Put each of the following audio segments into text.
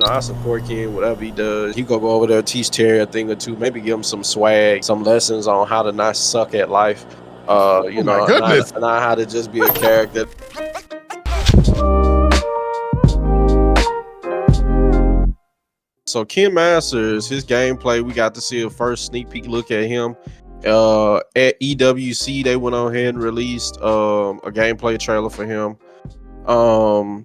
I support Ken, whatever he does. He go over there, teach Terry a thing or two, maybe give him some swag, some lessons on how to not suck at life. Oh my goodness. Not how to just be a character. So Ken Masters, his gameplay, we got to see a first sneak peek look at him. At EWC, they went on ahead and released a gameplay trailer for him.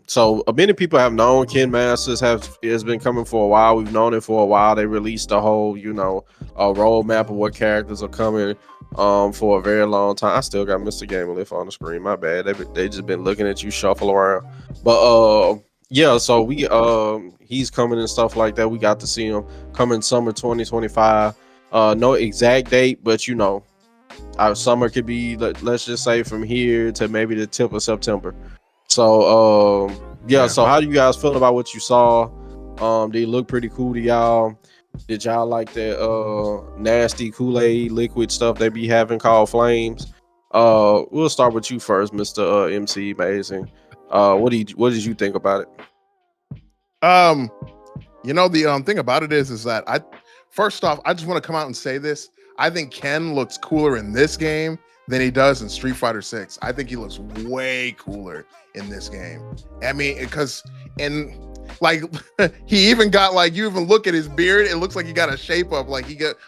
So many people have known Ken Masters has been coming for a while. We've known it for a while. They released a whole, a roadmap of what characters are coming for a very long time. I still got Mr. Gamer Lift on the screen. My bad. They just been looking at you shuffle around. But yeah, so he's coming and stuff like that. We got to see him coming summer 2025. No exact date, but our summer could be, let's just say, from here to maybe the tip of September. So yeah, so how do you guys feel about what you saw? Did it look pretty cool to y'all? Did y'all like that nasty Kool-Aid liquid stuff they be having called flames? We'll start with you first, Mr. MC Amazing. What did you think about it? The thing about it is that first off, I just want to come out and say this. I think Ken looks cooler in this game than he does in Street Fighter 6. I think he looks way cooler in this game. I mean, he even got you even look at his beard, it looks like he got a shape up. Like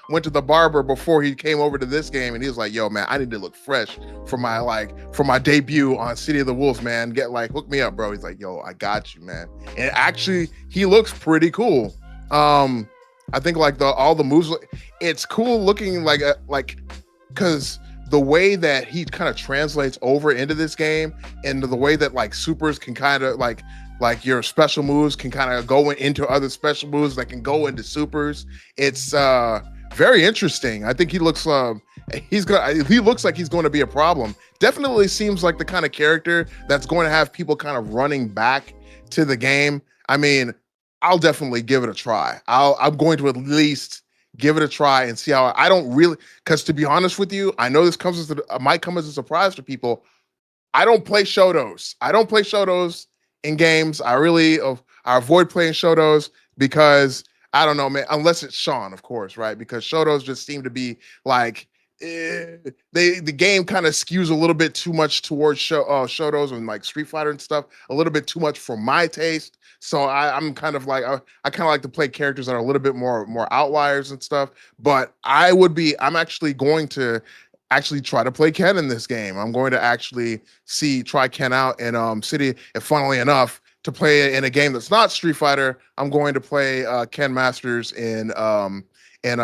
went to the barber before he came over to this game, and he was like, "Yo, man, I need to look fresh for my debut on City of the Wolves, man. Hook me up, bro." He's like, "Yo, I got you, man." And actually, he looks pretty cool. I think all the moves, it's cool looking because the way that he kind of translates over into this game, and the way that supers can kind of like your special moves can kind of go into other special moves that can go into supers. It's very interesting. I think he looks he looks like he's going to be a problem. Definitely seems like the kind of character that's going to have people kind of running back to the game. I mean, I'll definitely give it a try. I'm going to at least give it a try and see how. I don't really, because to be honest with you, I know this might come as a surprise to people. I don't play Shotos. I don't play Shotos in games. I avoid playing Shotos because I don't know, man. Unless it's Sean, of course, right? Because Shotos just seem to be the game kind of skews a little bit too much towards Shotos and Street Fighter and stuff. A little bit too much for my taste. So I'm kind of I kind of like to play characters that are a little bit more outliers and stuff. But I'm actually going to try to play Ken in this game. I'm going to actually try Ken out in City. And funnily enough, to play in a game that's not Street Fighter, I'm going to play Ken Masters in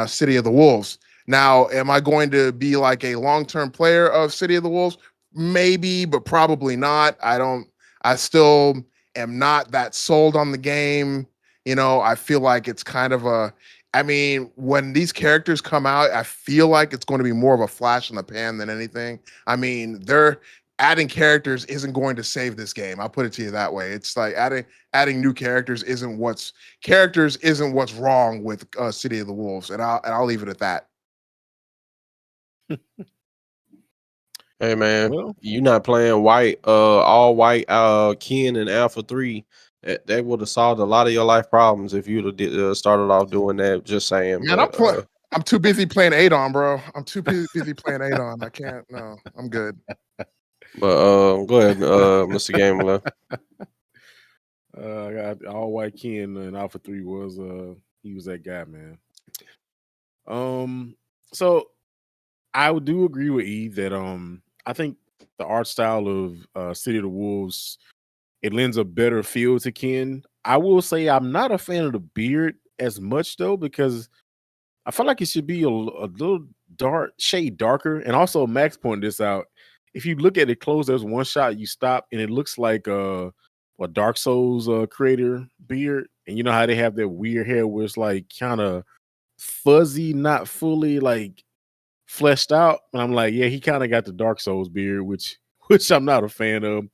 City of the Wolves. Now, am I going to be a long-term player of City of the Wolves? Maybe, but probably not. I still am not that sold on the game. I feel like it's kind of when these characters come out, I feel like it's going to be more of a flash in the pan than anything. I mean, they're adding characters isn't going to save this game. I'll put it to you that way. It's like adding new characters isn't what's wrong with City of the Wolves, and I'll leave it at that. Hey man, you not playing white, all white Ken and Alpha 3. That would have solved a lot of your life problems if you'd have started off doing that. Just saying. Man, I'm too busy playing Adon, bro. I'm too busy playing Adon. I can't. No, I'm good. But go ahead, Mr. Gamer. I got all white Ken and Alpha 3 he was that guy, man. So I do agree with Eve that I think the art style of City of the Wolves, it lends a better feel to Ken. I will say I'm not a fan of the beard as much though, because I feel like it should be a little shade darker. And also Max pointed this out. If you look at it close, there's one shot you stop and it looks like a Dark Souls creator beard. And you know how they have that weird hair where it's kind of fuzzy, not fully fleshed out. And I'm like, yeah, he kind of got the Dark Souls beard, which I'm not a fan of.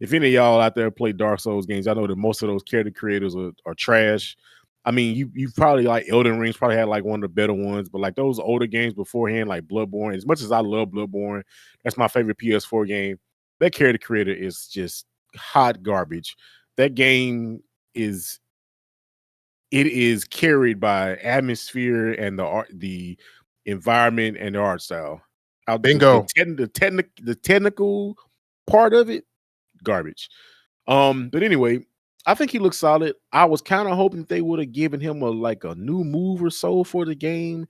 If any of y'all out there play Dark Souls games, I know that most of those character creators are trash. I mean, you probably Elden Ring's probably had one of the better ones, but those older games beforehand, like Bloodborne, as much as I love Bloodborne, that's my favorite PS4 game. That character creator is just hot garbage. That game is it is carried by atmosphere and the environment and the art style. Bingo. The technical part of it, garbage. But anyway, I think he looks solid. I was kind of hoping they would have given him a new move or so for the game.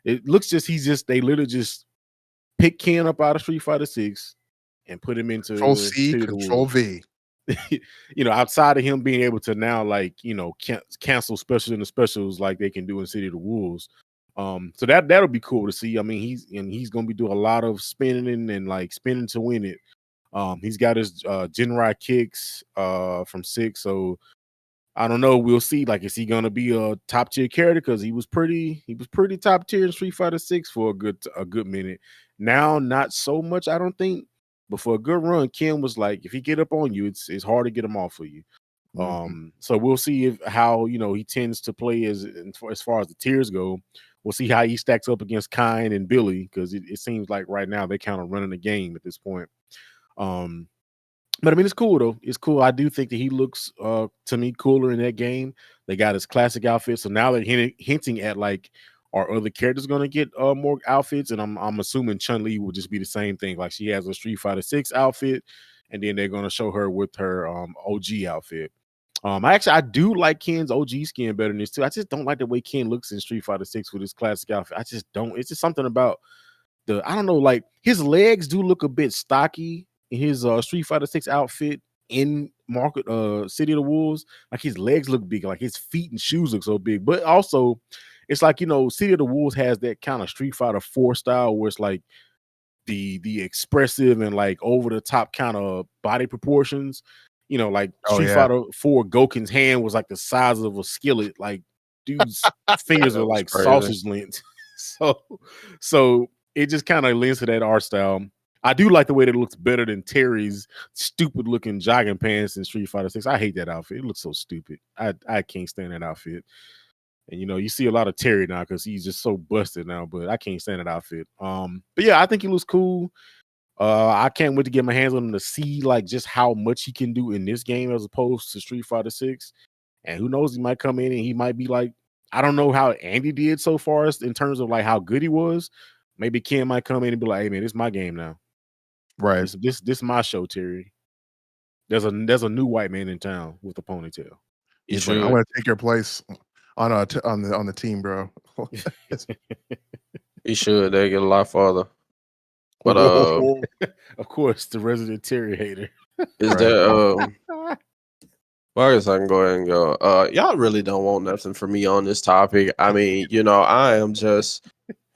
It looks they literally just pick Ken up out of Street Fighter 6 and put him into Control C, City of the Control Wolves. V. Outside of him being able to now cancel specials and the specials like they can do in City of the Wolves. So that'll be cool to see. I mean, he's gonna be doing a lot of spinning and spinning to win it. He's got his Genrai kicks from 6, so I don't know. We'll see. Is he gonna be a top tier character? Because he was pretty top tier in Street Fighter 6 for a good minute. Now, not so much, I don't think. But for a good run, Ken was like, if he get up on you, it's hard to get him off of you. So we'll see how he tends to play as far as the tiers go. We'll see how he stacks up against Kine and Billy, because it seems like right now they're kind of running the game at this point. But I mean, it's cool though. It's cool. I do think that he looks to me cooler in that game. They got his classic outfit, so now they're hinting at are other characters going to get more outfits? And I'm assuming Chun-Li will just be the same thing. Like, she has a Street Fighter 6 outfit, and then they're going to show her with her OG outfit. I do like Ken's OG skin better than this too. I just don't like the way Ken looks in Street Fighter 6 with his classic outfit. I just don't. It's just something about I don't know, his legs do look a bit stocky in his Street Fighter 6 outfit in City of the Wolves. Like, his legs look big, like his feet and shoes look so big. But also, it's City of the Wolves has that kind of Street Fighter 4 style where it's like the expressive and over the top kind of body proportions. Street Fighter 4, Goken's hand was the size of a skillet. Like, dude's fingers were like sausage length. So it just kind of lends to that art style. I do like the way that it looks better than Terry's stupid looking jogging pants in Street Fighter 6. I hate that outfit. It looks so stupid. I can't stand that outfit. And you see a lot of Terry now because he's just so busted now, but I can't stand that outfit. But yeah, I think he looks cool. I can't wait to get my hands on him to see just how much he can do in this game as opposed to Street Fighter 6. And who knows, he might come in and he might be I don't know how Andy did so far in terms of how good he was. Maybe Ken might come in and be like, "Hey man, this is my game now. Right. This my show, Terry. There's a new white man in town with a ponytail. He's like, I'm gonna take your place on the team, bro." He should. They get a lot farther. But of course, the resident Terry hater. Is there well, I guess I can go ahead and go. Y'all really don't want nothing from me on this topic. I mean, I am just,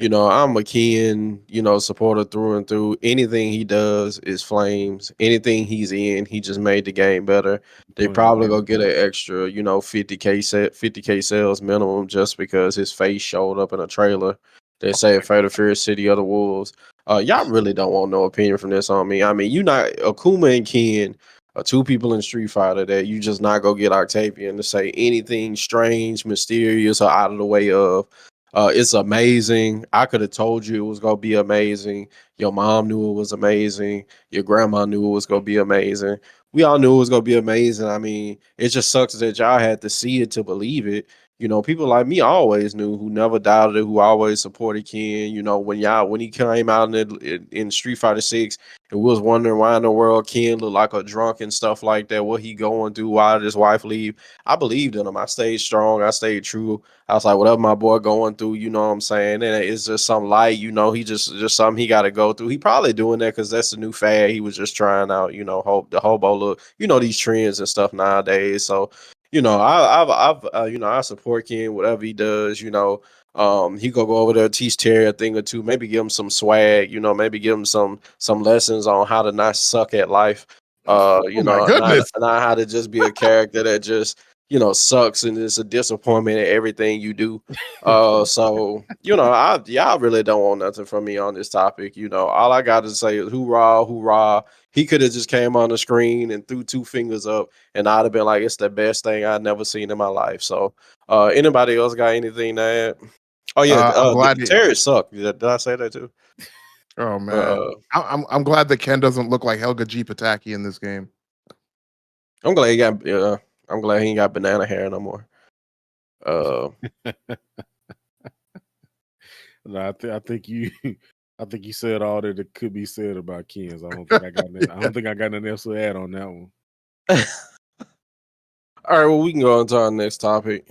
I'm a Ken, supporter through and through. Anything he does is flames. Anything he's in, he just made the game better. They probably go get an extra, 50K sales minimum just because his face showed up in a trailer. They say Fatal Fury City of the Wolves. Y'all really don't want no opinion from this on me. I mean, Akuma and Ken are two people in Street Fighter that you just not go get Octavian to say anything strange, mysterious, or out of the way of. It's amazing. I could have told you it was gonna be amazing. Your mom knew it was amazing. Your grandma knew it was gonna be amazing. We all knew it was gonna be amazing. I mean, it just sucks that y'all had to see it to believe it. People like me always knew, who never doubted it, who always supported Ken. When he came out in Street Fighter 6, and we was wondering why in the world Ken looked like a drunk and stuff like that. What he going through? Why did his wife leave? I believed in him. I stayed strong. I stayed true. I was like, whatever my boy going through, you know what I'm saying? And it's just some light, he just something he got to go through. He probably doing that because that's the new fad. He was just trying out, the hobo look, these trends and stuff nowadays. So, I support Ken, whatever he does, he go over there, teach Terry a thing or two, maybe give him some swag, maybe give him some lessons on how to not suck at life. My goodness. Not how to just be a character that just, sucks and is a disappointment in everything you do. So, y'all really don't want nothing from me on this topic. All I got to say is hoorah, hoorah. He could have just came on the screen and threw two fingers up, and I'd have been like, it's the best thing I've never seen in my life. So, anybody else got anything to add? Oh yeah, Terry sucked. Did I say that too? Oh man, I'm glad that Ken doesn't look like Helga G. Pataki in this game. I'm glad he ain't got banana hair no more. No, I think you I think you said all that could be said about Kens. I don't think I got I don't think I got nothing else to add on that one. All right, well, we can go on to our next topic.